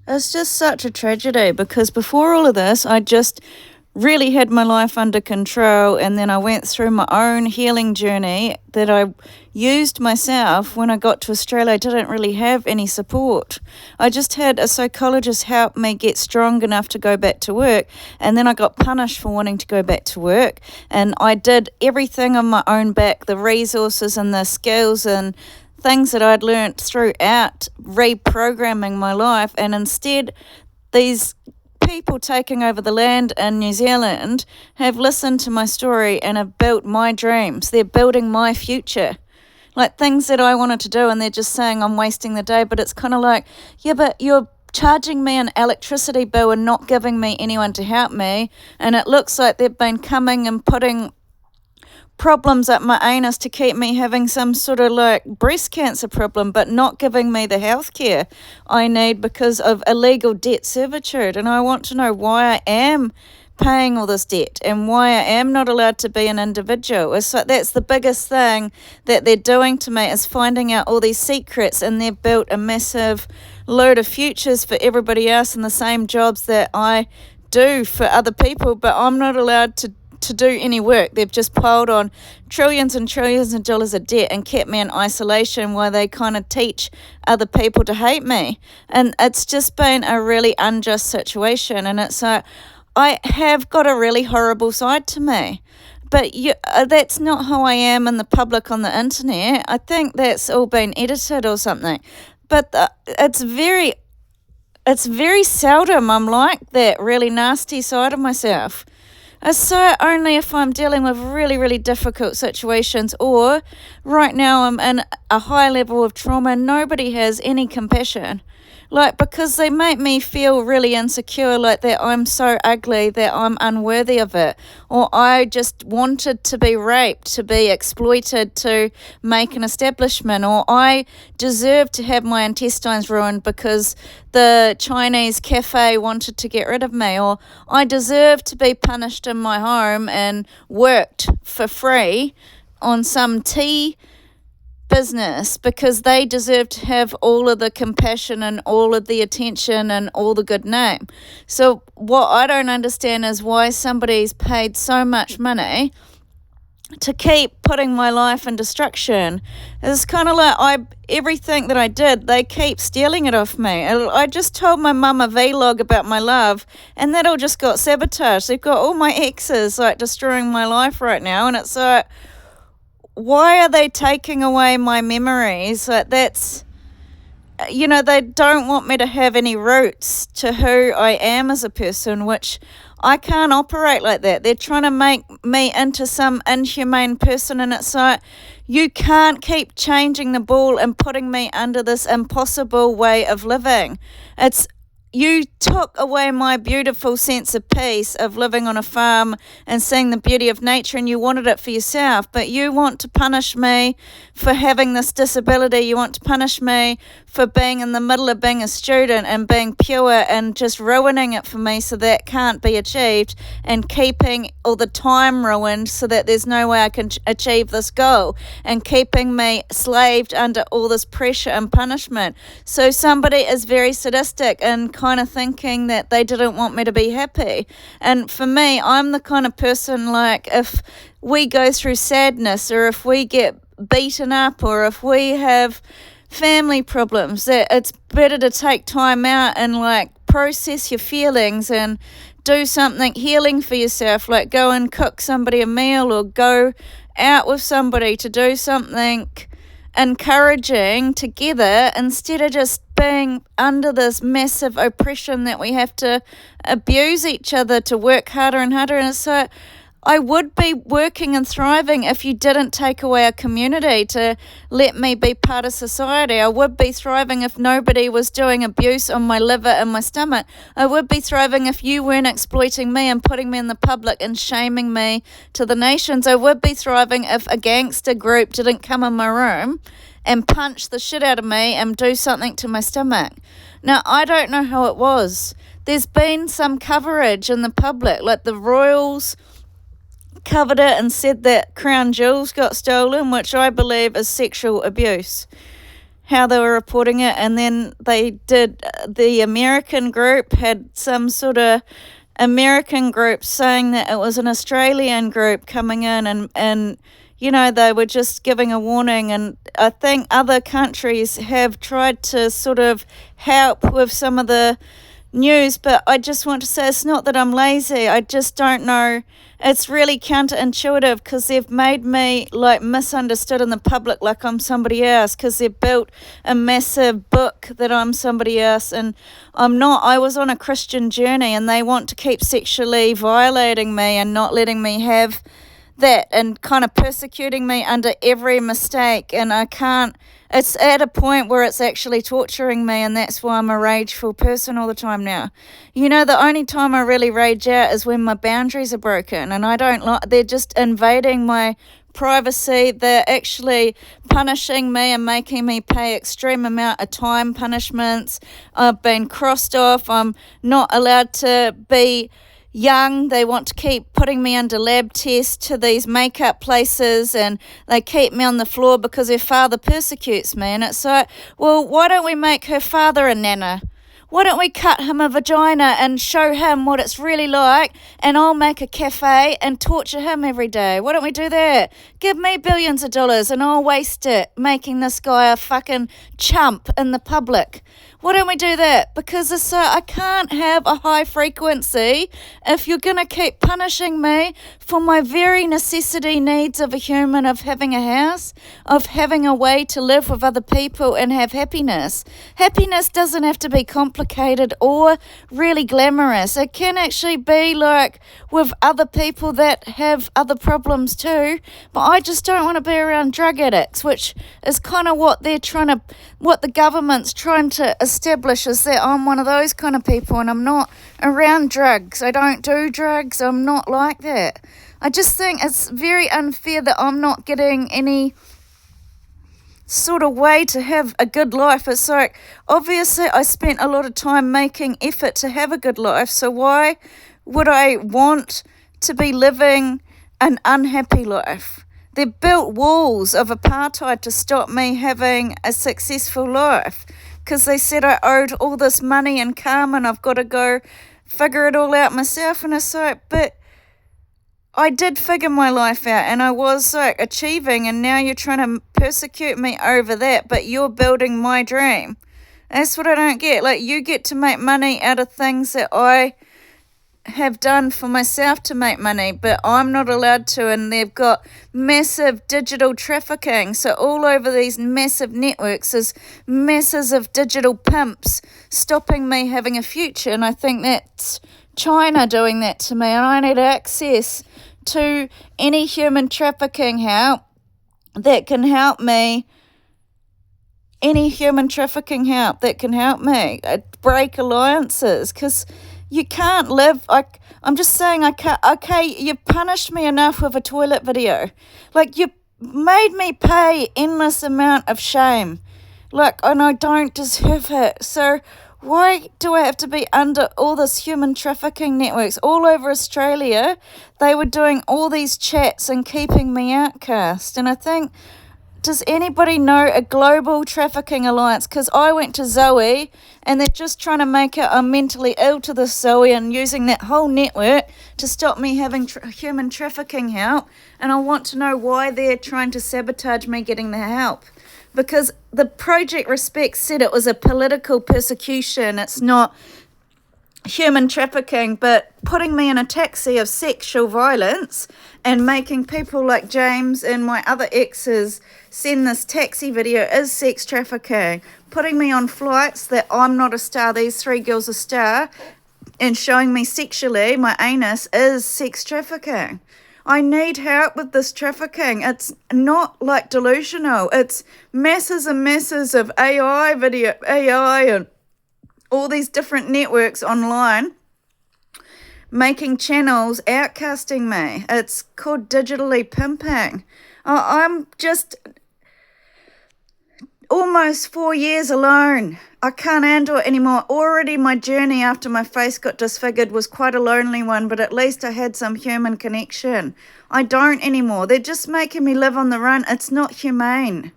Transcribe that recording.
It's just such a tragedy because before all of this, I just really had my life under control, and then I went through my own healing journey that I used myself. When I got to Australia, I didn't really have any support. I just had a psychologist help me get strong enough to go back to work, and then I got punished for wanting to go back to work, and I did everything on my own back, the resources and the skills and things that I'd learnt throughout reprogramming my life, and instead these people taking over the land in New Zealand have listened to my story and have built my dreams. They're building my future. Like things that I wanted to do, and they're just saying I'm wasting the day. But it's kind of like, yeah, but you're charging me an electricity bill and not giving me anyone to help me. And it looks like they've been coming and putting problems up my anus to keep me having some sort of like breast cancer problem, but not giving me the health care I need because of illegal debt servitude. And I want to know why I am paying all this debt and why I am not allowed to be an individual. It's like that's the biggest thing that they're doing to me, is finding out all these secrets, and they've built a massive load of futures for everybody else in the same jobs that I do for other people, but I'm not allowed to do any work. They've just piled on trillions and trillions of dollars of debt and kept me in isolation while they kind of teach other people to hate me. And it's just been a really unjust situation. And it's like, I have got a really horrible side to me. But that's not how I am in the public on the internet. I think that's all been edited or something. But it's very seldom I'm like that really nasty side of myself. So only if I'm dealing with really, really difficult situations, or right now I'm in a high level of trauma, nobody has any compassion. Like, because they make me feel really insecure, like that I'm so ugly that I'm unworthy of it. Or I just wanted to be raped, to be exploited, to make an establishment. Or I deserve to have my intestines ruined because the Chinese cafe wanted to get rid of me. Or I deserve to be punished in my home and worked for free on some tea business because they deserve to have all of the compassion and all of the attention and all the good name. So what I don't understand is why somebody's paid so much money to keep putting my life in destruction. It's kind of like everything that I did, they keep stealing it off me. I just told my mum a vlog about my love, and that all just got sabotaged. They've got all my exes like destroying my life right now, and it's like, why are they taking away my memories? Like, that's, they don't want me to have any roots to who I am as a person, which I can't operate like that. They're trying to make me into some inhumane person, and it's like, you can't keep changing the ball and putting me under this impossible way of living. You took away my beautiful sense of peace of living on a farm and seeing the beauty of nature, and you wanted it for yourself, but you want to punish me for having this disability. You want to punish me for being in the middle of being a student and being pure and just ruining it for me so that can't be achieved, and keeping all the time ruined so that there's no way I can achieve this goal, and keeping me slaved under all this pressure and punishment. So somebody is very sadistic and kind of thinking that they didn't want me to be happy. And for me, I'm the kind of person, like, if we go through sadness, or if we get beaten up, or if we have family problems, that it's better to take time out and like process your feelings and do something healing for yourself, like go and cook somebody a meal, or go out with somebody to do something encouraging together, instead of just being under this massive oppression that we have to abuse each other to work harder and harder. And so I would be working and thriving if you didn't take away a community to let me be part of society. I would be thriving if nobody was doing abuse on my liver and my stomach. I would be thriving if you weren't exploiting me and putting me in the public and shaming me to the nations. I would be thriving if a gangster group didn't come in my room and punch the shit out of me and do something to my stomach. Now, I don't know how it was. There's been some coverage in the public, like the Royals covered it and said that crown jewels got stolen, which I believe is sexual abuse. how they were reporting it, and then they did, the American group had some sort of American group saying that it was an Australian group coming in, and they were just giving a warning. And I think other countries have tried to sort of help with some of the news, but I just want to say it's not that I'm lazy. I just don't know. It's really counterintuitive because they've made me like misunderstood in the public, like I'm somebody else, because they've built a massive book that I'm somebody else, and I'm not. I was on a Christian journey, and they want to keep sexually violating me and not letting me have that, and kind of persecuting me under every mistake, and I can't. It's at a point where it's actually torturing me, and that's why I'm a rageful person all the time now. The only time I really rage out is when my boundaries are broken, and I don't like. They're just invading my privacy. They're actually punishing me and making me pay extreme amount of time punishments. I've been crossed off. I'm not allowed to be young. They want to keep putting me under lab tests to these makeup places, and they keep me on the floor because her father persecutes me. And it's like, well, why don't we make her father a nana? Why don't we cut him a vagina and show him what it's really like, and I'll make a cafe and torture him every day? Why don't we do that? Give me billions of dollars and I'll waste it making this guy a fucking chump in the public. Why don't we do that? Because it's I can't have a high frequency if you're going to keep punishing me for my very necessity needs of a human, of having a house, of having a way to live with other people and have happiness. Happiness doesn't have to be complicated or really glamorous. It can actually be like with other people that have other problems too. But I just don't want to be around drug addicts, which is kind of what the government's trying to establish, is that I'm one of those kind of people, and I'm not around drugs. I don't do drugs. I'm not like that. I just think it's very unfair that I'm not getting any sort of way to have a good life. It's like, obviously I spent a lot of time making effort to have a good life, so why would I want to be living an unhappy life? They built walls of apartheid to stop me having a successful life, because they said I owed all this money and karma and I've got to go figure it all out myself. And it's like, but I did figure my life out and I was like achieving, and now you're trying to persecute me over that, but you're building my dream. That's what I don't get. Like, you get to make money out of things that I have done for myself to make money, but I'm not allowed to. And they've got massive digital trafficking, so all over these massive networks there's masses of digital pimps stopping me having a future. And I think that's China doing that to me, and I need access to any human trafficking help that can help me. Any human trafficking help that can help me break alliances, because you can't live. I'm just saying, I can't. Okay, you punished me enough with a toilet video. Like, you made me pay endless amount of shame. Like, and I don't deserve it. So why do I have to be under all this human trafficking networks all over Australia? They were doing all these chats and keeping me outcast. And I think, does anybody know a global trafficking alliance? Because I went to Zoe, and they're just trying to make it I'm mentally ill to this Zoe, and using that whole network to stop me having human trafficking help. And I want to know why they're trying to sabotage me getting the help. Because the Project Respect said it was a political persecution. It's not human trafficking, but putting me in a taxi of sexual violence and making people like James and my other exes send this taxi video is sex trafficking. Putting me on flights that I'm not a star, these three girls a star, and showing me sexually my anus is sex trafficking. I need help with this trafficking. It's not like delusional. It's masses and masses of AI and all these different networks online making channels outcasting me. It's called digitally pimping. I'm just almost 4 years alone. I can't handle it anymore. Already my journey after my face got disfigured was quite a lonely one, but at least I had some human connection. I don't anymore. They're just making me live on the run. It's not humane.